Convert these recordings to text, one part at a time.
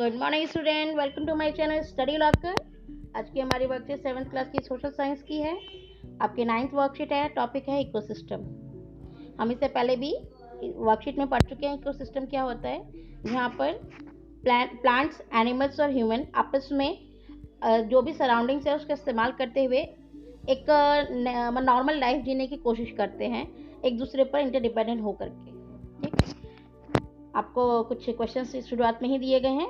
Good morning student, welcome to my channel study locker. आज की हमारी वर्कशीट 7th क्लास की सोशल साइंस की है। आपकी 9th वर्कशीट है, टॉपिक है इकोसिस्टम। हम इससे पहले भी वर्कशीट में पढ़ चुके हैं इकोसिस्टम क्या होता है। यहाँ पर प्लांट्स, एनिमल्स और ह्यूमन आपस में जो भी सराउंडिंग्स है उसका इस्तेमाल करते हुए एक नॉर्मल लाइफ जीने की कोशिश करते हैं, एक दूसरे पर इंटरडिपेंडेंट होकर के। ठीक, आपको कुछ क्वेश्चन शुरुआत में ही दिए गए हैं।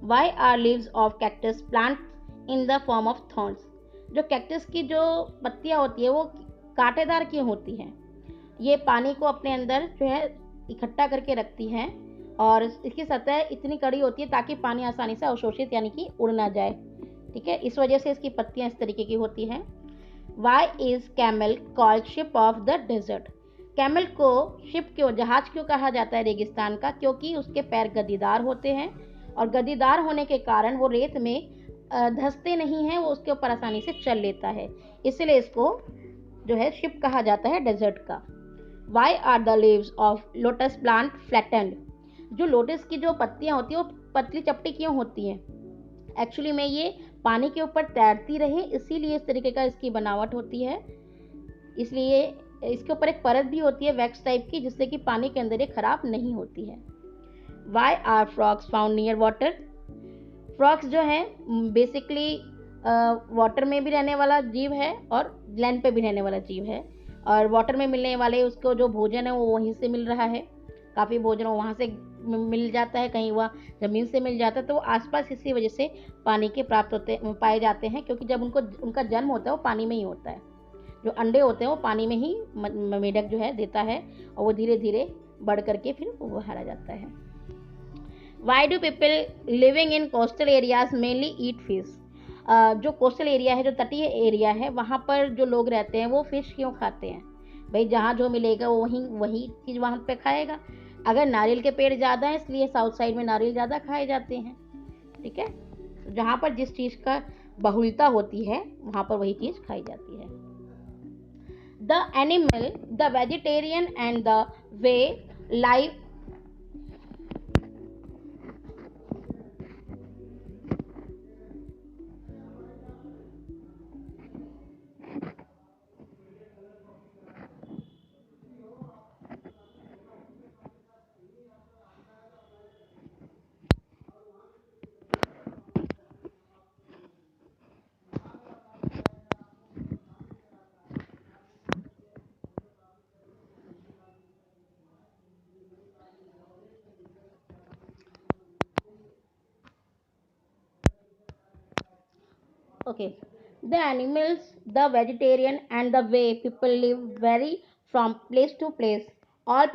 Why are leaves of cactus plant in the form of thorns. जो कैक्टस की जो पत्तियां होती है वो कांटेदार क्यों होती हैं? ये पानी को अपने अंदर जो है इकट्ठा करके रखती हैं और इसकी सतह इतनी कड़ी होती है ताकि पानी आसानी से अवशोषित यानी कि उड़ ना जाए। ठीक है, इस वजह से इसकी पत्तियां इस तरीके की होती हैं। Why is camel called ship of the desert. Camel को शिप क्यों, जहाज क्यों कहा जाता है रेगिस्तान का? क्योंकि उसके पैर गद्दीदार होते हैं और गद्दीदार होने के कारण वो रेत में धंसते नहीं हैं, वो उसके ऊपर आसानी से चल लेता है, इसलिए इसको जो है शिप कहा जाता है डेजर्ट का। Why are the leaves of lotus plant flattened. जो लोटस की जो पत्तियां होती हैं वो पतली चपटी क्यों होती हैं? एक्चुअली में ये पानी के ऊपर तैरती रहे, इसीलिए इस तरीके का इसकी बनावट होती है। इसलिए इसके ऊपर एक परत भी होती है वैक्स टाइप की, जिससे कि पानी के अंदर ये खराब नहीं होती है। Why are frogs found near water. Frogs जो है बेसिकली वाटर में भी रहने वाला जीव है और लैंड पे भी रहने वाला जीव है, और वाटर में मिलने वाले उसको जो भोजन है वो वहीं से मिल रहा है। काफ़ी भोजन वहाँ से मिल जाता है, कहीं वह ज़मीन से मिल जाता है, तो वो आसपास इसी वजह से पानी के प्राप्त होते पाए जाते हैं, क्योंकि जब उनका जन्म होता है वो पानी में ही होता है। जो अंडे होते हैं वो पानी में ही मेढक जो है देता है और वो धीरे धीरे बढ़ करके फिर वो हरा जाता है। Why do people living in coastal areas mainly eat fish. जो कोस्टल एरिया है, जो तटीय एरिया है, वहाँ पर जो लोग रहते हैं वो फिश क्यों खाते हैं? भाई जहाँ जो मिलेगा वो वही चीज़ वहाँ पे खाएगा। अगर नारियल के पेड़ ज़्यादा है इसलिए साउथ साइड में नारियल ज़्यादा खाए जाते हैं। ठीक है, जहाँ पर जिस चीज़ का बहुलता होती है वहाँ पर वही चीज़ खाई जाती है। The animal, the vegetarian and the way life okay, the animals, the vegetarian and the way people live vary from place to place. All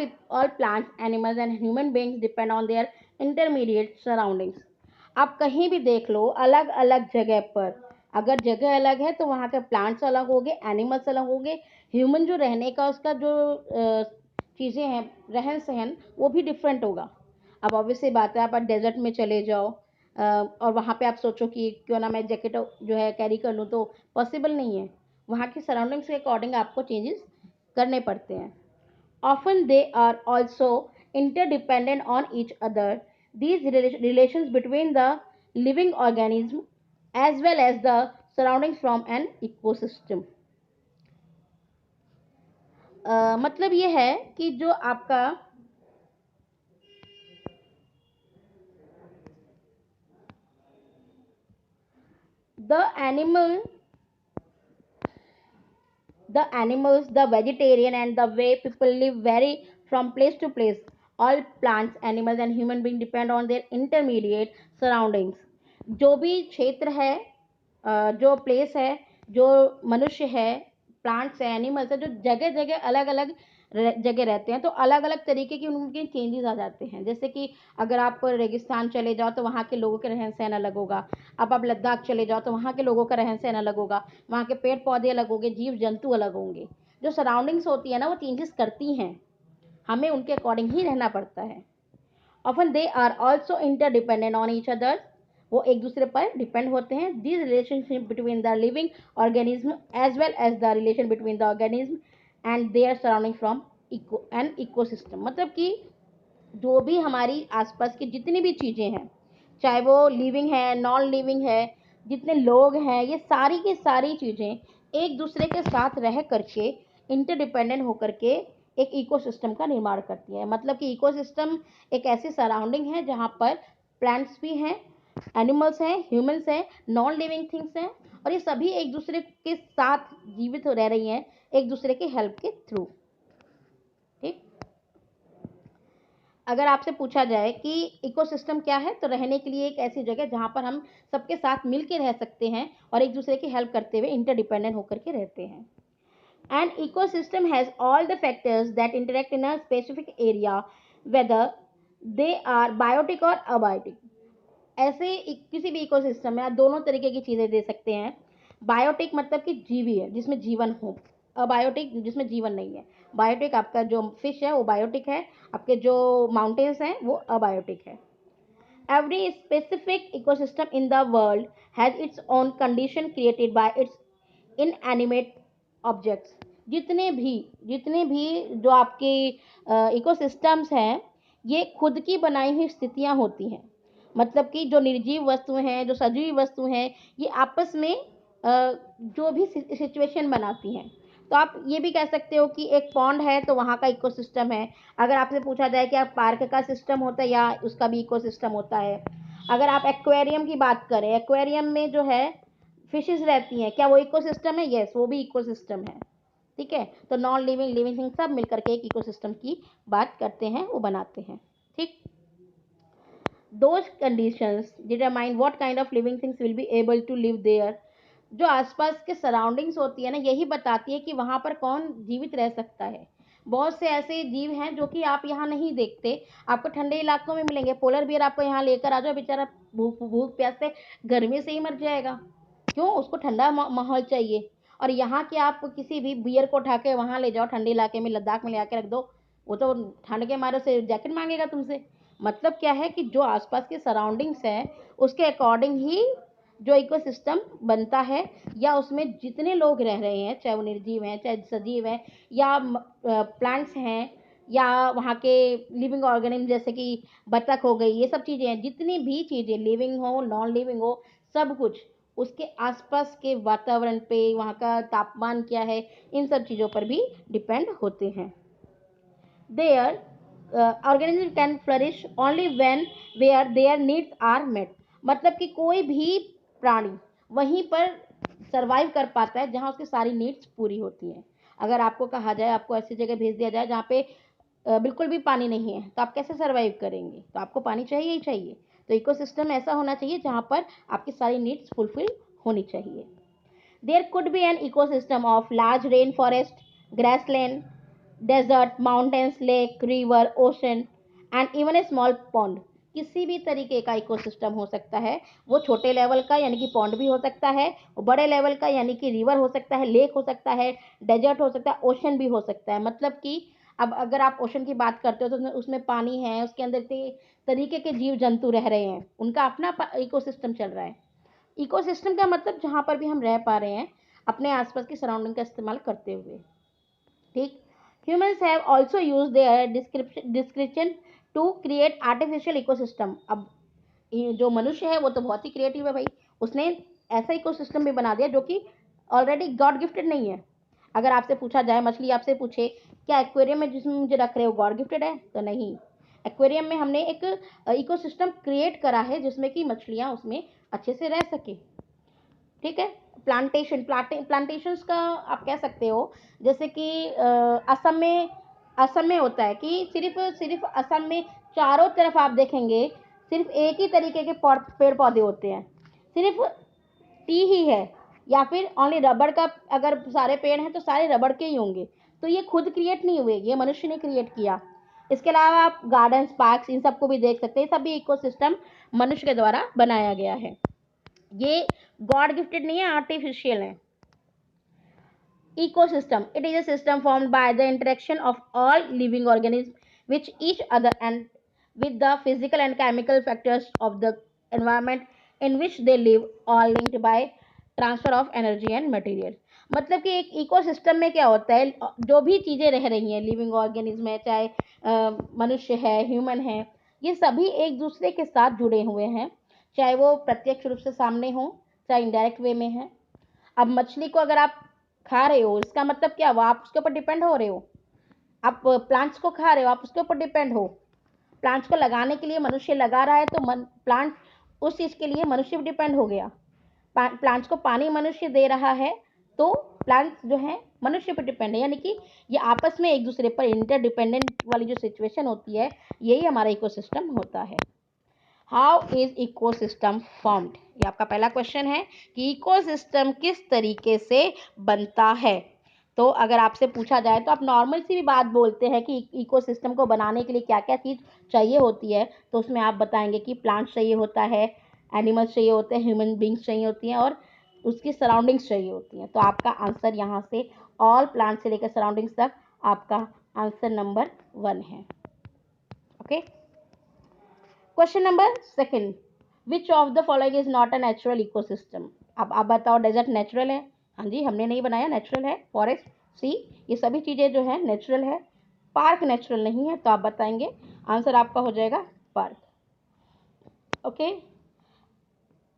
plants, animals and human beings depend on their intermediate surroundings. आप कहीं भी देख लो, अलग अलग जगह पर अगर जगह अलग है तो वहाँ के प्लांट्स अलग होंगे, एनिमल्स अलग होंगे, ह्यूमन जो रहने का उसका जो चीज़ें हैं, रहन सहन, वो भी डिफरेंट होगा। अब ऑब्वियसली बात है, आप डेजर्ट में चले जाओ और वहाँ पे आप सोचो कि क्यों ना मैं जैकेट जो है कैरी कर लूँ, तो पॉसिबल नहीं है। वहाँ की सराउंडिंग्स के अकॉर्डिंग आपको चेंजेस करने पड़ते हैं। Often they are also interdependent on each other. These relations between the living organism as well as the surroundings from an ecosystem. मतलब ये है कि जो आपका the animals, the vegetarian and the way people live vary from place to place. All plants, animals and human beings depend on their intermediate surroundings. जो भी क्षेत्र है, जो प्लेस है, जो मनुष्य है, प्लांट्स है, एनिमल्स है, जो जगह जगह अलग अलग जगह रहते हैं, तो अलग अलग तरीके के उनके चेंजेस आ जाते हैं। जैसे कि अगर आप रेगिस्तान चले जाओ तो वहाँ के लोगों के रहन सहन अलग होगा। अब आप लद्दाख चले जाओ तो वहाँ के लोगों का रहन सहन अलग होगा, वहाँ के पेड़ पौधे अलग होंगे, जीव जंतु अलग होंगे। जो सराउंडिंग्स होती है ना वो चेंजेस करती हैं, हमें उनके अकॉर्डिंग ही रहना पड़ता है। Often they are also interdependent on each other. वो एक दूसरे पर डिपेंड होते हैं। This relationship between the living organism as well as the relation between the organism and their surrounding from ecosystem. मतलब कि जो भी हमारी आसपास की जितनी भी चीज़ें हैं, चाहे वो लिविंग है, नॉन लिविंग है, जितने लोग हैं, ये सारी की सारी चीज़ें एक दूसरे के साथ रह करके इंटरडिपेंडेंट होकर के एक इकोसिस्टम का निर्माण करती है। मतलब कि इकोसिस्टम एक ऐसी सराउंडिंग है जहाँ पर प्लांट्स भी हैं, एनिमल्स हैं, ह्यूमंस हैं, नॉन लिविंग थिंग्स हैं, और ये सभी एक दूसरे के साथ जीवित रह रही हैं एक दूसरे के हेल्प के थ्रू। ठीक, अगर आपसे पूछा जाए कि इकोसिस्टम क्या है, तो रहने के लिए एक ऐसी जगह जहाँ पर हम सबके साथ मिल के रह सकते हैं और एक दूसरे की हेल्प करते हुए इंटरडिपेंडेंट होकर के रहते हैं। An ecosystem has all the factors that interact in a specific area, whether they are biotic or abiotic. ऐसे किसी भी इकोसिस्टम में आप दोनों तरीके की चीज़ें दे सकते हैं। बायोटिक मतलब कि जीवी है, जिसमें जीवन हो, अबायोटिक जिसमें जीवन नहीं है। बायोटिक आपका जो फिश है वो बायोटिक है, आपके जो माउंटेन्स हैं वो अबायोटिक है। Every specific ecosystem in the world has its own condition created by its inanimate objects. जितने भी जो आपके इकोसिस्टम्स हैं, ये खुद की बनाई हुई स्थितियां होती हैं। मतलब कि जो निर्जीव वस्तुएं हैं, जो सजीव वस्तु हैं, ये आपस में जो भी सिचुएशन बनाती हैं। तो आप ये भी कह सकते हो कि एक पॉन्ड है तो वहाँ का इकोसिस्टम है। अगर आपसे पूछा जाए कि आप पार्क का सिस्टम होता है या उसका भी इकोसिस्टम होता है। अगर आप एक्वेरियम की बात करें, एक्वेरियम में जो है फिशेस रहती हैं, क्या वो इकोसिस्टम है? यस, वो भी इकोसिस्टम है। ठीक है, तो नॉन लिविंग, लिविंग थिंग सब मिलकर के एक इकोसिस्टम की बात करते हैं, वो बनाते हैं। ठीक, those conditions determine what kind of living things will be able to live there. जो आसपास के सराउंडिंग्स होती है ना, यही बताती है कि वहाँ पर कौन जीवित रह सकता है। बहुत से ऐसे जीव हैं जो कि आप यहाँ नहीं देखते, आपको ठंडे इलाकों में मिलेंगे। पोलर बियर आपको यहाँ लेकर आ जाओ, बेचारा भूख भूख प्यास से गर्मी से ही मर जाएगा। क्यों? उसको ठंडा माहौल चाहिए। और यहाँ के आप किसी भी बियर को उठा के वहाँ ले जाओ, ठंडे इलाके में, लद्दाख में ले आके रख दो, वो तो ठंड के मारे से जैकेट मांगेगा तुमसे। मतलब क्या है कि जो आसपास के सराउंडिंग्स हैं उसके अकॉर्डिंग ही जो इकोसिस्टम बनता है, या उसमें जितने लोग रह रहे हैं, चाहे वो निर्जीव हैं, चाहे सजीव हैं, या प्लांट्स हैं, या वहाँ के लिविंग ऑर्गेनिज्म जैसे कि बतख हो गई, ये सब चीज़ें हैं। जितनी भी चीज़ें लिविंग हो, नॉन लिविंग हो, सब कुछ उसके आसपास के वातावरण पे, वहाँ का तापमान क्या है, इन सब चीज़ों पर भी डिपेंड होते हैं। Their organism can flourish only when where their needs are met. मतलब कि कोई भी प्राणी वहीं पर सरवाइव कर पाता है जहाँ उसकी सारी नीड्स पूरी होती हैं। अगर आपको कहा जाए, आपको ऐसी जगह भेज दिया जाए जहाँ पे बिल्कुल भी पानी नहीं है, तो आप कैसे सरवाइव करेंगे? तो आपको पानी चाहिए ही चाहिए। तो इकोसिस्टम ऐसा होना चाहिए जहाँ पर आपकी सारी नीड्स फुलफिल होनी चाहिए। There could be an ecosystem of large rainforest, grassland, desert, mountains, lake, river, ocean, and even a small pond. किसी भी तरीके का इकोसिस्टम हो सकता है। वो छोटे लेवल का यानी कि पॉन्ड भी हो सकता है, वो बड़े लेवल का यानी कि रिवर हो सकता है, लेक हो सकता है, डेजर्ट हो सकता है, ओशन भी हो सकता है। मतलब कि अब अगर आप ओशन की बात करते हो तो उसमें पानी है, उसके अंदर तरीके के जीव जंतु रह रहे हैं, उनका अपना इकोसिस्टम चल रहा है। इकोसिस्टम का मतलब जहाँ पर भी हम रह पा रहे हैं अपने आसपास की सराउंडिंग का इस्तेमाल करते हुए। ठीक, humans have also use their description to create artificial ecosystem. अब जो मनुष्य है वो तो बहुत ही क्रिएटिव है भाई, उसने ऐसा इकोसिस्टम भी बना दिया जो कि ऑलरेडी गॉड गिफ्टेड नहीं है। अगर आपसे पूछा जाए, मछली आपसे पूछे क्या एक्वेरियम में जिसमें मुझे रख रहे हो गॉड गिफ्टेड है, तो नहीं। एक्वेरियम में हमने एक इकोसिस्टम क्रिएट करा है जिसमें कि मछलियाँ उसमें अच्छे से रह सके। ठीक है, प्लांटेशंस का आप कह सकते हो, जैसे कि असम में होता है कि सिर्फ असम में चारों तरफ आप देखेंगे सिर्फ एक ही तरीके के पेड़ पौधे होते हैं, सिर्फ टी ही है, या फिर ओनली रबड़ का। अगर सारे पेड़ हैं तो सारे रबड़ के ही होंगे। तो ये खुद क्रिएट नहीं हुए, ये मनुष्य ने क्रिएट किया। इसके अलावा आप गार्डन्स, पार्क्स, इन सबको भी देख सकते हैं, सभी इकोसिस्टम मनुष्य के द्वारा बनाया गया है। ये गॉड गिफ्टेड नहीं है, आर्टिफिशियल है। ecosystem, it is a system formed by the interaction of all living organisms with each other and with the physical and chemical factors of the environment in which they live, all linked by transfer of energy and material. मतलब कि एक ecosystem में क्या होता है, जो भी चीज़ें रह रही हैं, लिविंग ऑर्गेनिज्म है, चाहे मनुष्य है, ह्यूमन है, ये सभी एक दूसरे के साथ जुड़े हुए हैं चाहे वो प्रत्यक्ष रूप से सामने हो, चाहे इनडायरेक्ट वे में है। अब मछली को अगर आप खा रहे हो, इसका मतलब क्या हुआ? आप उसके ऊपर डिपेंड हो रहे हो। आप प्लांट्स को खा रहे हो, आप उसके ऊपर डिपेंड हो। प्लांट्स को लगाने के लिए मनुष्य लगा रहा है, तो प्लांट उस चीज के लिए मनुष्य भी डिपेंड हो गया। प्लांट्स को पानी मनुष्य दे रहा है, तो प्लांट्स जो है मनुष्य पर डिपेंड है। यानी कि ये आपस में एक दूसरे पर इंटरडिपेंडेंट वाली जो सिचुएशन होती है, यही हमारा इकोसिस्टम होता है। How is ecosystem formed? ये आपका पहला क्वेश्चन है कि इकोसिस्टम किस तरीके से बनता है। तो अगर आपसे पूछा जाए तो आप नॉर्मल सी भी बात बोलते हैं कि इकोसिस्टम को बनाने के लिए क्या क्या चीज़ चाहिए होती है, तो उसमें आप बताएंगे कि प्लांट्स चाहिए होता है, एनिमल्स चाहिए होते हैं, ह्यूमन बींग्स चाहिए होती हैं, और उसकी सराउंडिंग्स चाहिए होती हैं। तो आपका आंसर यहाँ से ऑल प्लांट से लेकर सराउंडिंग्स तक आपका आंसर नंबर 1 है। Okay. Question number second, which of the following is not a natural ecosystem? अब आप बताओ, डेजर्ट नेचुरल है? हाँ जी, हमने नहीं बनाया, नेचुरल है। फॉरेस्ट, सी, ये सभी चीज़ें जो है नेचुरल है। पार्क नेचुरल नहीं है, तो आप बताएंगे आंसर आपका हो जाएगा park. Okay.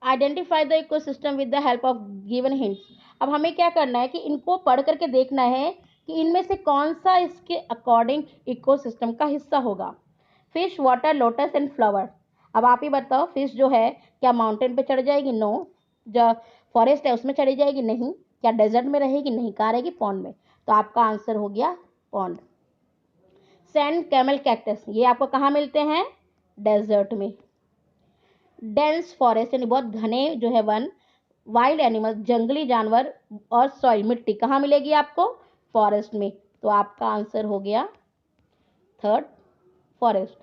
Identify the ecosystem with the help of given hints. अब हमें क्या करना है कि इनको पढ़ करके देखना है कि इनमें से कौन सा इसके अकॉर्डिंग इकोसिस्टम का हिस्सा होगा। Fish, water, lotus and flower. अब आप ही बताओ, फिश जो है क्या माउंटेन पे चढ़ जाएगी? नो। जो फॉरेस्ट है उसमें चढ़ी जाएगी? नहीं। क्या डेजर्ट में रहेगी? नहीं। कहाँ रहेगी? पॉन्ड में। तो आपका आंसर हो गया पॉन्ड। सैंड, कैमल, कैक्टस, ये आपको कहाँ मिलते हैं? डेजर्ट में। डेंस फॉरेस्ट यानी बहुत घने जो है वन, वाइल्ड एनिमल, जंगली जानवर, और सॉइल, मिट्टी, कहाँ मिलेगी आपको? फॉरेस्ट में। तो आपका आंसर हो गया third, forest.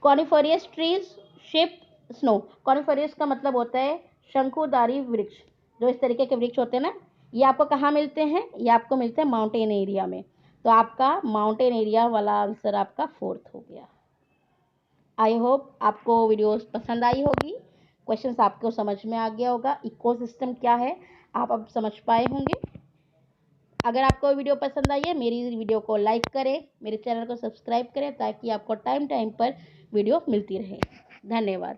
Coniferous trees, ship, snow. Coniferous का मतलब होता है शंकुधारी वृक्ष, जो इस तरीके के वृक्ष होते हैं ना, ये आपको कहाँ मिलते हैं? ये आपको मिलते हैं माउंटेन एरिया में। तो आपका माउंटेन एरिया वाला आंसर आपका फोर्थ हो गया। आई होप आपको वीडियो पसंद आई होगी, क्वेश्चंस आपको समझ में आ गया होगा, इकोसिस्टम क्या है आप अब समझ पाए होंगे। अगर आपको वीडियो पसंद आई है, मेरी वीडियो को लाइक करें, मेरे चैनल को सब्सक्राइब करें, ताकि आपको टाइम टाइम पर वीडियो मिलती रहे। धन्यवाद।